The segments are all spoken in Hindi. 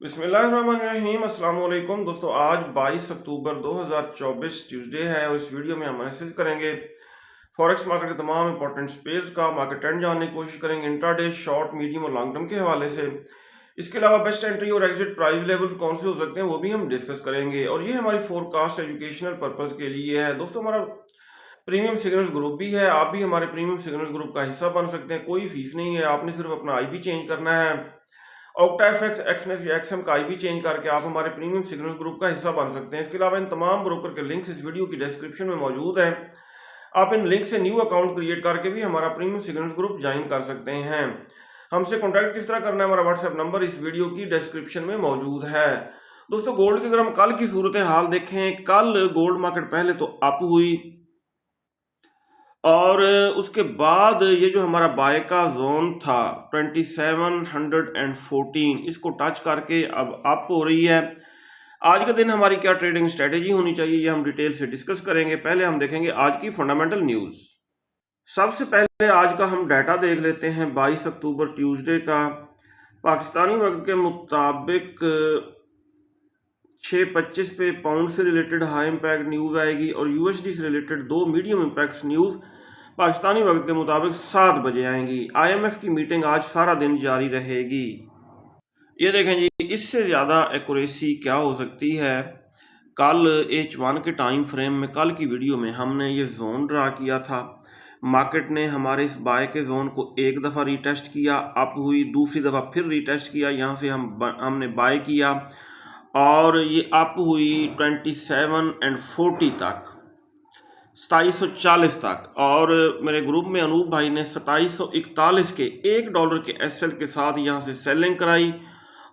बिस्मिल्लाहिर्रहमानिर्रहीम अस्सलाम वालेकुम दोस्तों। आज 22 अक्टूबर 2024 ट्यूसडे है और इस वीडियो में हम एनालिसिस करेंगे फॉरेक्स मार्केट के तमाम इंपॉर्टेंट स्पेस का मार्केट ट्रेंड जानने की कोशिश करेंगे इंट्राडे, शॉर्ट, मीडियम और लॉन्ग टर्म के हवाले से। इसके अलावा बेस्ट एंट्री और एग्जिट प्राइस लेवल्स कौन से हो सकते हैं वो भी हम डिस्कस करेंगे और ये हमारी फोरकास्ट एजुकेशनल पर्पज के लिए है। दोस्तों, हमारा प्रीमियम सिग्नल्स ग्रुप भी है, आप भी हमारे प्रीमियम सिग्नल्स ग्रुप का हिस्सा बन सकते हैं। कोई फीस नहीं है, आपने सिर्फ अपना आईपी चेंज करना है। ऑक्टाएफएक्स, एक्सनेस या एक्सएम का आईपी चेंज करके आप हमारे प्रीमियम सिग्नल्स ग्रुप का हिस्सा बन सकते हैं। इसके अलावा इन तमाम ब्रोकर के लिंक्स इस वीडियो की डिस्क्रिप्शन में मौजूद हैं। आप इन लिंक से न्यू अकाउंट क्रिएट करके भी हमारा प्रीमियम सिग्नल्स ग्रुप ज्वाइन कर सकते हैं। हमसे कॉन्टैक्ट किस तरह करना है, हमारा व्हाट्सएप नंबर इस वीडियो की डिस्क्रिप्शन में मौजूद है। दोस्तों, गोल्ड की अगर हम कल की सूरत हाल देखें, कल गोल्ड मार्केट पहले तो अप हुई और उसके बाद ये जो हमारा बाय का जोन था 2714, इसको टच करके अब अप हो रही है। आज के दिन हमारी क्या ट्रेडिंग स्ट्रेटेजी होनी चाहिए, ये हम डिटेल से डिस्कस करेंगे। पहले हम देखेंगे आज की फंडामेंटल न्यूज़। सबसे पहले आज का हम डाटा देख लेते हैं 22 अक्टूबर ट्यूसडे का। पाकिस्तानी वक्त के मुताबिक 6:25 पे पाउंड से रिलेटेड हाई इम्पैक्ट न्यूज़ आएगी और यूएसडी से रिलेटेड दो मीडियम इम्पैक्ट न्यूज़ पाकिस्तानी वक्त के मुताबिक 7 बजे आएंगी। आईएमएफ की मीटिंग आज सारा दिन जारी रहेगी। ये देखें जी, इससे ज़्यादा एक्यूरेसी क्या हो सकती है। कल H1 के टाइम फ्रेम में, कल की वीडियो में हमने ये जोन ड्रा किया था। मार्केट ने हमारे इस बाय के जोन को एक दफ़ा रीटेस्ट किया, अप हुई, दूसरी दफ़ा फिर रीटेस्ट किया, यहाँ से हमने बाय किया और ये अप हुई 2740 तक, 2740 तक। और मेरे ग्रुप में अनूप भाई ने 2741 के $1 के एसएल के साथ यहाँ से सेलिंग कराई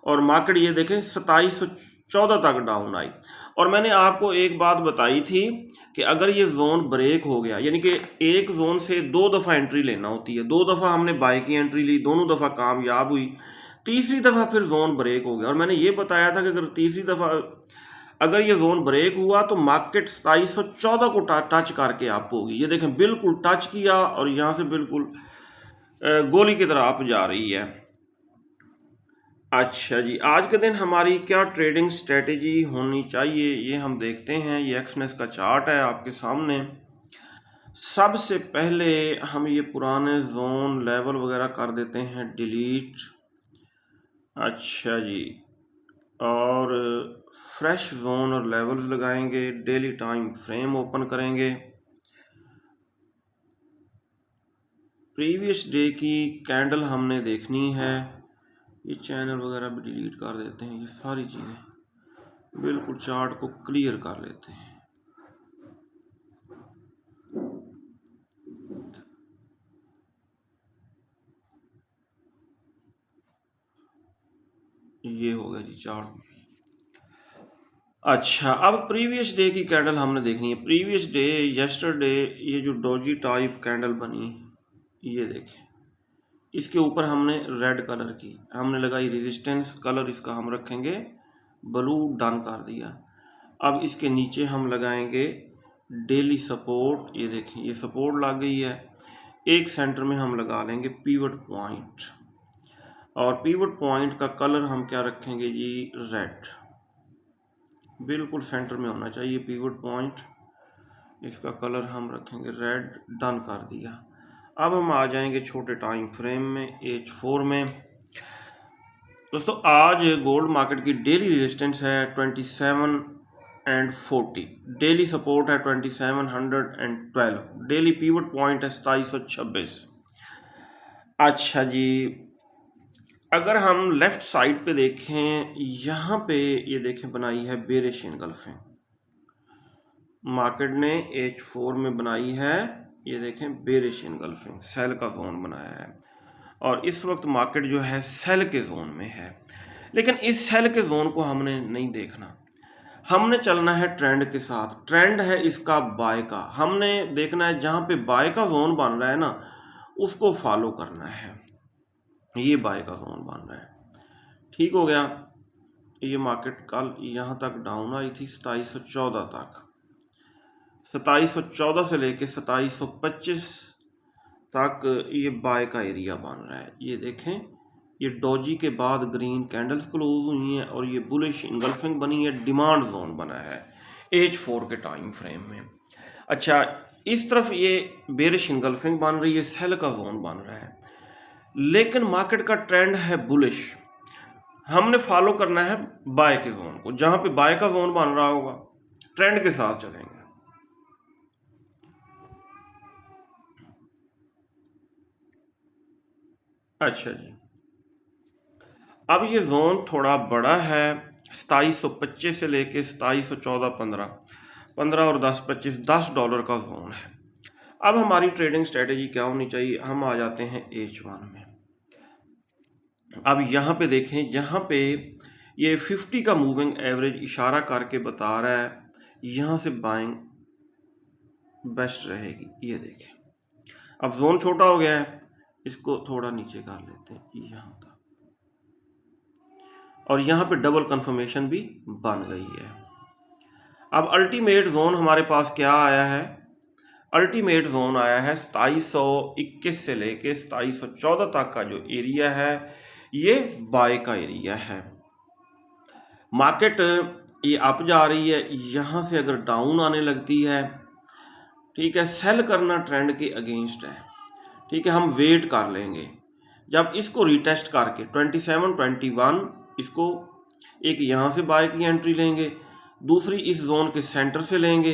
और मार्केट ये देखें 2714 तक डाउन आई। और मैंने आपको एक बात बताई थी कि अगर ये जोन ब्रेक हो गया, यानी कि एक जोन से दो दफ़ा एंट्री लेना होती है, दो दफ़ा हमने बाय की एंट्री ली, दोनों दफ़ा कामयाब हुई, तीसरी दफ़ा फिर जोन ब्रेक हो गया। और मैंने ये बताया था कि अगर तीसरी दफ़ा अगर ये जोन ब्रेक हुआ तो मार्केट 2714 को टच करके अप होगी। ये देखें, बिल्कुल टच किया और यहाँ से बिल्कुल गोली की तरह अप जा रही है। अच्छा जी, आज के दिन हमारी क्या ट्रेडिंग स्ट्रेटेजी होनी चाहिए ये हम देखते हैं। ये एक्सनेस का चार्ट है आपके सामने। सबसे पहले हम ये पुराने जोन लेवल वगैरह कर देते हैं डिलीट। अच्छा जी, और फ्रेश जोन और लेवल्स लगाएंगे। डेली टाइम फ्रेम ओपन करेंगे। प्रीवियस डे की कैंडल हमने देखनी है। ये चैनल वगैरह भी डिलीट कर देते हैं, ये सारी चीज़ें बिल्कुल चार्ट को क्लियर कर लेते हैं। ये हो गया जी चार्ट। अच्छा, अब प्रीवियस डे की कैंडल हमने देखनी है। प्रीवियस डे यस्टरडे ये जो डोजी टाइप कैंडल बनी, ये देखें, इसके ऊपर हमने रेड कलर की हमने लगाई रेजिस्टेंस, कलर इसका हम रखेंगे ब्लू, डन कर दिया। अब इसके नीचे हम लगाएंगे डेली सपोर्ट। ये देखें, ये सपोर्ट लग गई है। एक सेंटर में हम लगा लेंगे पिवट पॉइंट और पिवट पॉइंट का कलर हम क्या रखेंगे जी, रेड। बिल्कुल सेंटर में होना चाहिए पिवट पॉइंट, इसका कलर हम रखेंगे रेड, डन कर दिया। अब हम आ जाएंगे छोटे टाइम फ्रेम में, H4 में। दोस्तों, आज गोल्ड मार्केट की डेली रेजिस्टेंस है 2740, डेली सपोर्ट है 2712, डेली पिवट पॉइंट है 2726। अच्छा जी, अगर हम लेफ्ट साइड पे देखें, यहाँ पे ये देखें बनाई है बेरिश इनगल्फिंग। मार्केट ने H4 में बनाई है, ये देखें बेरिश इनगल्फिंग, सेल का जोन बनाया है और इस वक्त मार्केट जो है सेल के जोन में है। लेकिन इस सेल के जोन को हमने नहीं देखना, हमने चलना है ट्रेंड के साथ। ट्रेंड है इसका बाय का, हमने देखना है जहाँ पे बाय का जोन बन रहा है ना, उसको फॉलो करना है। ये बाय का जोन बन रहा है, ठीक हो गया। ये मार्केट कल यहाँ तक डाउन आई थी 2714 तक, 2714 से लेके 2725 तक ये बाय का एरिया बन रहा है। ये देखें, ये डोजी के बाद ग्रीन कैंडल्स क्लोज हुई हैं और ये बुलिश इंगल्फिंग बनी है, डिमांड जोन बना है H4 के टाइम फ्रेम में। अच्छा, इस तरफ ये बेरिश इंगल्फिंग बन रही है, सेल का जोन बन रहा है, लेकिन मार्केट का ट्रेंड है बुलिश। हमने फॉलो करना है बाय के जोन को, जहां पे बाय का जोन बन रहा होगा ट्रेंड के साथ चलेंगे। अच्छा जी, अब ये जोन थोड़ा बड़ा है, 2725 से लेके 2714, 15 और 10, 25, $10 का जोन है। अब हमारी ट्रेडिंग स्ट्रेटेजी क्या होनी चाहिए? हम आ जाते हैं H1 में। अब यहाँ पे देखें, यहाँ पे ये 50 का मूविंग एवरेज इशारा करके बता रहा है यहाँ से बाइंग बेस्ट रहेगी। ये देखें, अब जोन छोटा हो गया है, इसको थोड़ा नीचे कर लेते हैं यहाँ तक, और यहाँ पे डबल कंफर्मेशन भी बन गई है। अब अल्टीमेट जोन हमारे पास क्या आया है? अल्टीमेट जोन आया है 2721 से लेके 2714 तक का जो एरिया है, ये बाय का एरिया है। मार्केट ये अप जा रही है, यहाँ से अगर डाउन आने लगती है, ठीक है, सेल करना ट्रेंड के अगेंस्ट है, ठीक है, हम वेट कर लेंगे। जब इसको रिटेस्ट करके 27, 21, इसको एक यहाँ से बाय की एंट्री लेंगे, दूसरी इस जोन के सेंटर से लेंगे,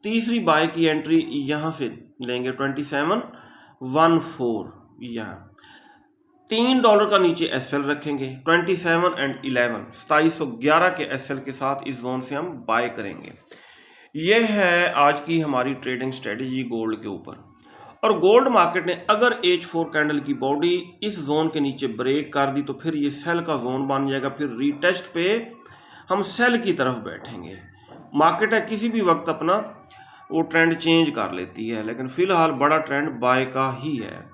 तीसरी बाय की एंट्री यहाँ से लेंगे 2714, यहाँ $3 का नीचे एसएल रखेंगे, 27 एंड 11, 2711 के एसएल के साथ इस जोन से हम बाय करेंगे। यह है आज की हमारी ट्रेडिंग स्ट्रेटेजी गोल्ड के ऊपर। और गोल्ड मार्केट ने अगर H4 कैंडल की बॉडी इस जोन के नीचे ब्रेक कर दी तो फिर ये सेल का जोन बन जाएगा, फिर रीटेस्ट पे हम सेल की तरफ बैठेंगे। मार्केट है किसी भी वक्त अपना वो ट्रेंड चेंज कर लेती है, लेकिन फिलहाल बड़ा ट्रेंड बाय का ही है।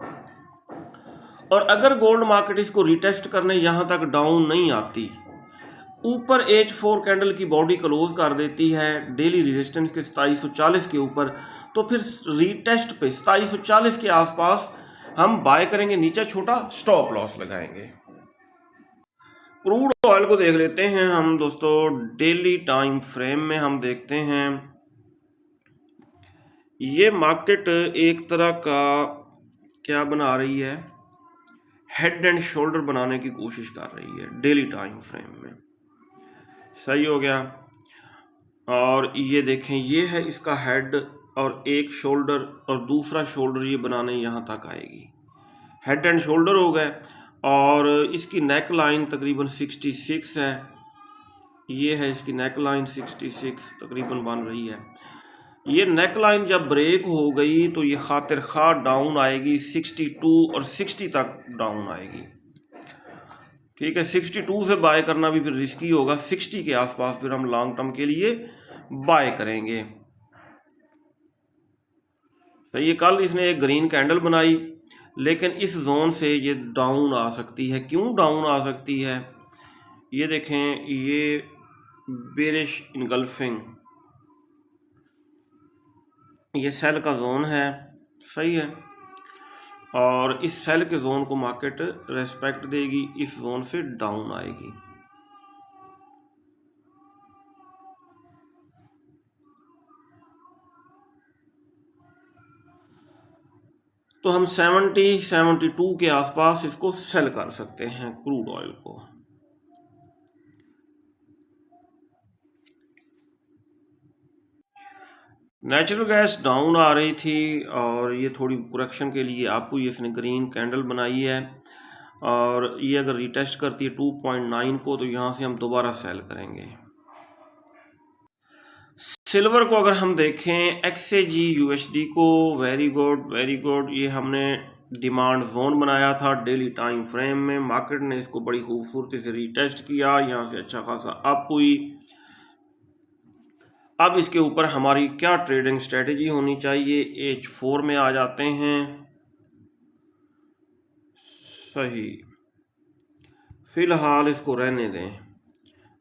और अगर गोल्ड मार्केट इसको रिटेस्ट करने यहाँ तक डाउन नहीं आती, ऊपर H4 कैंडल की बॉडी क्लोज कर देती है डेली रेजिस्टेंस के 2740 के ऊपर, तो फिर रीटेस्ट पे 2740 के आसपास हम बाय करेंगे, नीचे छोटा स्टॉप लॉस लगाएंगे। क्रूड ऑयल को देख लेते हैं हम दोस्तों। डेली टाइम फ्रेम में हम देखते हैं ये मार्केट एक तरह का क्या बना रही है, हेड एंड शोल्डर बनाने की कोशिश कर रही है डेली टाइम फ्रेम में। सही हो गया, और ये देखें, ये है इसका हेड और एक शोल्डर, और दूसरा शोल्डर ये बनाने यहाँ तक आएगी, हेड एंड शोल्डर हो गए। और इसकी नेक लाइन तकरीबन 66 है, ये है इसकी नेक लाइन 66 तकरीबन बन रही है। ये नेक लाइन जब ब्रेक हो गई तो ये खातिर खा डाउन आएगी 62 और 60 तक डाउन आएगी, ठीक है। 62 से बाय करना भी फिर रिस्की होगा, 60 के आसपास फिर हम लॉन्ग टर्म के लिए बाय करेंगे। तो ये कल इसने एक ग्रीन कैंडल बनाई, लेकिन इस जोन से ये डाउन आ सकती है। क्यों डाउन आ सकती है? ये देखें, ये बेरिश इनगल्फिंग, ये सेल का जोन है, सही है, और इस सेल के जोन को मार्केट रेस्पेक्ट देगी, इस जोन से डाउन आएगी। तो हम 70, 72 के आसपास इसको सेल कर सकते हैं क्रूड ऑयल को। नेचुरल गैस डाउन आ रही थी और ये थोड़ी करेक्शन के लिए आपको ये इसने ग्रीन कैंडल बनाई है, और ये अगर रिटेस्ट करती है 2.9 को तो यहाँ से हम दोबारा सेल करेंगे। सिल्वर को अगर हम देखें, XAG USD को, वेरी गुड वेरी गुड, ये हमने डिमांड जोन बनाया था डेली टाइम फ्रेम में, मार्केट ने इसको बड़ी खूबसूरती से रिटेस्ट किया, यहाँ से अच्छा खासा अप हुई। अब इसके ऊपर हमारी क्या ट्रेडिंग स्ट्रेटेजी होनी चाहिए? H4 में आ जाते हैं, सही, फिलहाल इसको रहने दें।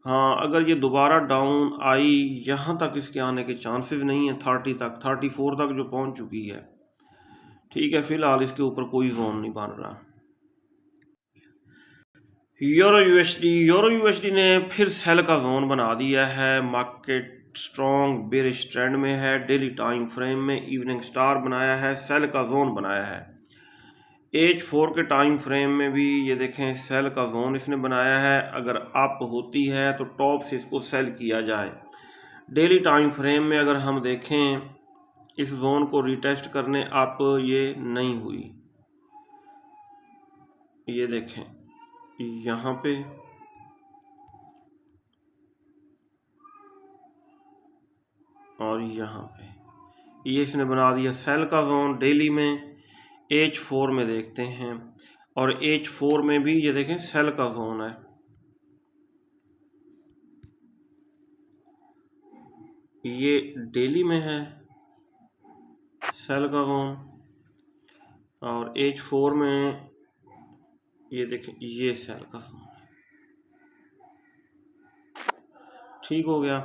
हाँ, अगर ये दोबारा डाउन आई, यहाँ तक इसके आने के चांसेस नहीं है, 30 तक, 34 तक जो पहुँच चुकी है, ठीक है, फिलहाल इसके ऊपर कोई जोन नहीं बन रहा। यूरो यूएसडी ने फिर सेल का जोन बना दिया है। मार्केट स्ट्रॉन्ग बेरिश ट्रेंड में है। डेली टाइम फ्रेम में इवनिंग स्टार बनाया है, सेल का जोन बनाया है। H4 के टाइम फ्रेम में भी ये देखें सेल का जोन इसने बनाया है। अगर अप होती है तो टॉप से इसको सेल किया जाए। डेली टाइम फ्रेम में अगर हम देखें इस जोन को रिटेस्ट करने अप ये नहीं हुई। ये देखें यहाँ पे और यहाँ पे ये इसने बना दिया सेल का जोन। डेली में H4 में देखते हैं और H4 में भी ये देखें सेल का जोन है। ये डेली में है सेल का जोन और H4 में ये देखें ये सेल का जोन है। ठीक हो गया।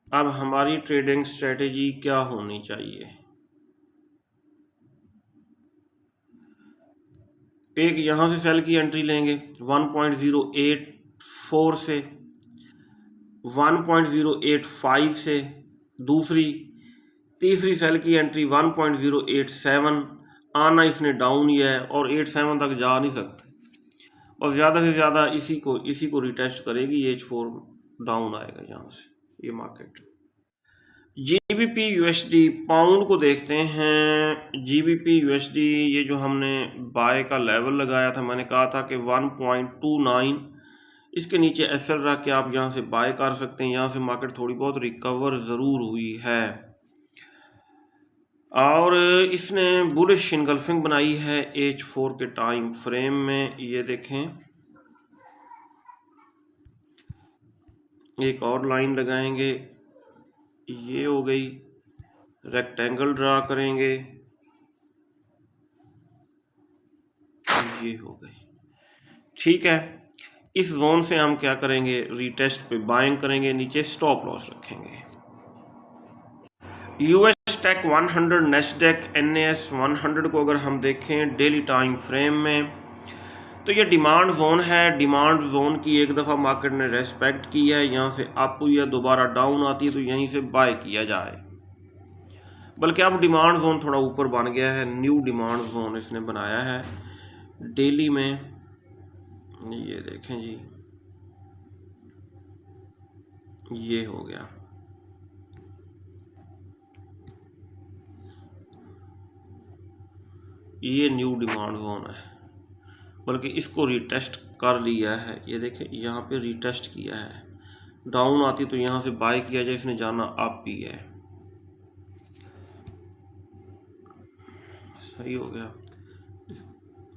अब हमारी ट्रेडिंग स्ट्रेटेजी क्या होनी चाहिए? एक यहाँ से सेल की एंट्री लेंगे 1.084 से, 1.085 से तीसरी सेल की एंट्री 1.087। आना इसने डाउन ही है और 87 तक जा नहीं सकते और ज़्यादा से ज़्यादा इसी को रिटेस्ट करेगी। H4 डाउन आएगा यहाँ से। ये मार्केट GBP USD पाउंड को देखते हैं। GBP USD ये जो हमने बाय का लेवल लगाया था, मैंने कहा था कि 1.29 इसके नीचे SL रख के आप यहाँ से बाय कर सकते हैं। यहाँ से मार्केट थोड़ी बहुत रिकवर ज़रूर हुई है और इसने बुलिश इनगल्फिंग बनाई है H4 के टाइम फ्रेम में। ये देखें एक और लाइन लगाएंगे, ये हो गई। रेक्टेंगल ड्रा करेंगे, ये हो गई। ठीक है, इस जोन से हम क्या करेंगे, रीटेस्ट पे बाइंग करेंगे, नीचे स्टॉप लॉस रखेंगे। US टेक 100 नेस्डेक NAS 100 को अगर हम देखें डेली टाइम फ्रेम में तो ये डिमांड जोन है। डिमांड जोन की एक दफ़ा मार्केट ने रेस्पेक्ट की है। यहाँ से अप हुई है, दोबारा डाउन आती है तो यहीं से बाय किया जाए। बल्कि अब डिमांड जोन थोड़ा ऊपर बन गया है, न्यू डिमांड जोन इसने बनाया है डेली में। ये देखें जी, ये हो गया। ये न्यू डिमांड जोन है, बल्कि इसको रिटेस्ट कर लिया है। ये देखें यहाँ पे रिटेस्ट किया है, डाउन आती तो यहाँ से बाय किया जाए। इसने जाना अप भी है, सही हो गया।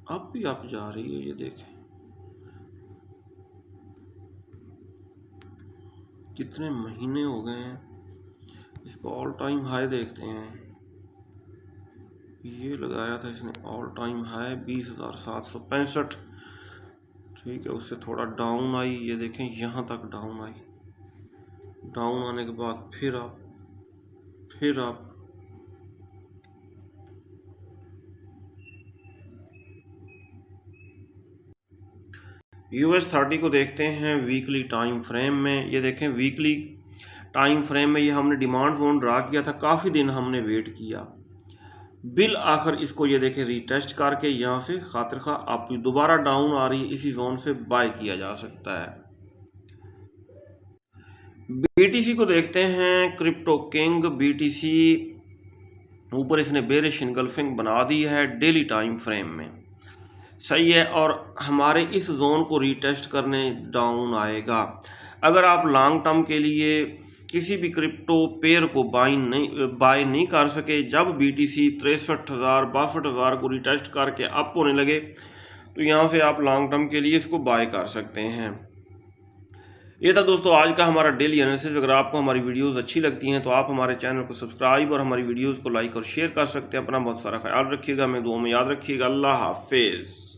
अप भी अप जा रही है। ये देखें कितने महीने हो गए हैं। इसको ऑल टाइम हाई देखते हैं। ये लगाया था इसने ऑल टाइम हाई 20,765। ठीक है, उससे थोड़ा डाउन आई। ये देखें यहाँ तक डाउन आई, डाउन आने के बाद फिर आप US 30 को देखते हैं वीकली टाइम फ्रेम में। ये देखें वीकली टाइम फ्रेम में ये हमने डिमांड जोन ड्रा किया था, काफ़ी दिन हमने वेट किया, बिल आखिर इसको ये देखें रिटेस्ट करके यहाँ से खातिर खा आप दोबारा डाउन आ रही है। इसी जोन से बाय किया जा सकता है। BTC को देखते हैं, क्रिप्टो किंग BTC ऊपर इसने बेरिश इनगल्फिंग बना दी है डेली टाइम फ्रेम में, सही है। और हमारे इस जोन को रिटेस्ट करने डाउन आएगा। अगर आप लॉन्ग टर्म के लिए किसी भी क्रिप्टो पेयर को बाय नहीं कर सके, जब BTC 63,000 62,000 को रिटेस्ट करके अप होने लगे तो यहाँ से आप लॉन्ग टर्म के लिए इसको बाय कर सकते हैं। ये था दोस्तों आज का हमारा डेली एनालिसिस। अगर आपको हमारी वीडियोस अच्छी लगती हैं तो आप हमारे चैनल को सब्सक्राइब और हमारी वीडियोस को लाइक और शेयर कर सकते हैं। अपना बहुत सारा ख्याल रखिएगा, मैं दुआ में याद रखिएगा। अल्लाह हाफिज़।